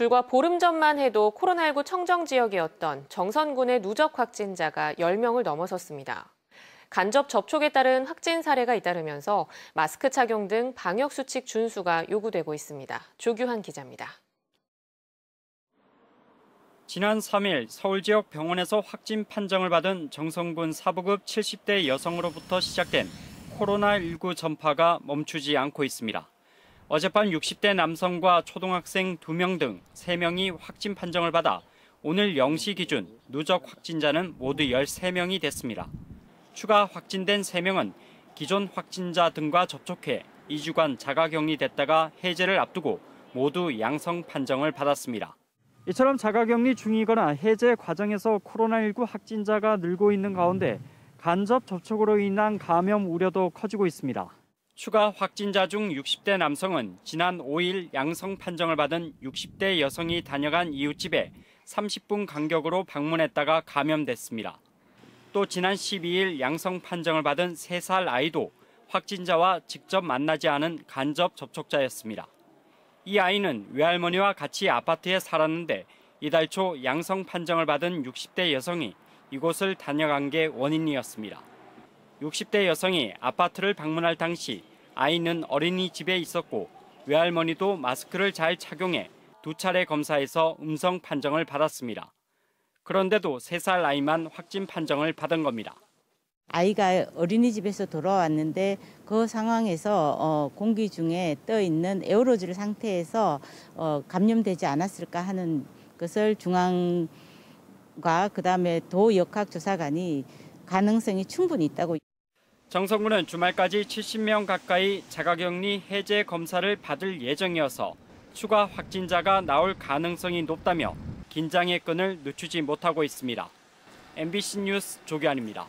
불과 보름 전만 해도 코로나19 청정 지역이었던 정선군의 누적 확진자가 10명을 넘어섰습니다. 간접 접촉에 따른 확진 사례가 잇따르면서 마스크 착용 등 방역수칙 준수가 요구되고 있습니다. 조규환 기자입니다. 지난 3일 서울 지역 병원에서 확진 판정을 받은 정선군 사부급 70대 여성으로부터 시작된 코로나19 전파가 멈추지 않고 있습니다. 어젯밤 60대 남성과 초등학생 2명 등 3명이 확진 판정을 받아 오늘 0시 기준 누적 확진자는 모두 13명이 됐습니다. 추가 확진된 3명은 기존 확진자 등과 접촉해 2주간 자가격리됐다가 해제를 앞두고 모두 양성 판정을 받았습니다. 이처럼 자가격리 중이거나 해제 과정에서 코로나19 확진자가 늘고 있는 가운데 간접 접촉으로 인한 감염 우려도 커지고 있습니다. 추가 확진자 중 60대 남성은 지난 5일 양성 판정을 받은 60대 여성이 다녀간 이웃집에 30분 간격으로 방문했다가 감염됐습니다. 또 지난 12일 양성 판정을 받은 3살 아이도 확진자와 직접 만나지 않은 간접 접촉자였습니다. 이 아이는 외할머니와 같이 아파트에 살았는데 이달 초 양성 판정을 받은 60대 여성이 이곳을 다녀간 게 원인이었습니다. 60대 여성이 아파트를 방문할 당시 아이는 어린이집에 있었고 외할머니도 마스크를 잘 착용해 2차례 검사에서 음성 판정을 받았습니다. 그런데도 3살 아이만 확진 판정을 받은 겁니다. 아이가 어린이집에서 돌아왔는데 그 상황에서 공기 중에 떠 있는 에어로졸 상태에서 감염되지 않았을까 하는 것을 중앙과 그다음에 도역학조사관이 가능성이 충분히 있다고. 정선군은 주말까지 70명 가까이 자가격리 해제 검사를 받을 예정이어서 추가 확진자가 나올 가능성이 높다며 긴장의 끈을 늦추지 못하고 있습니다. MBC 뉴스 조규환입니다.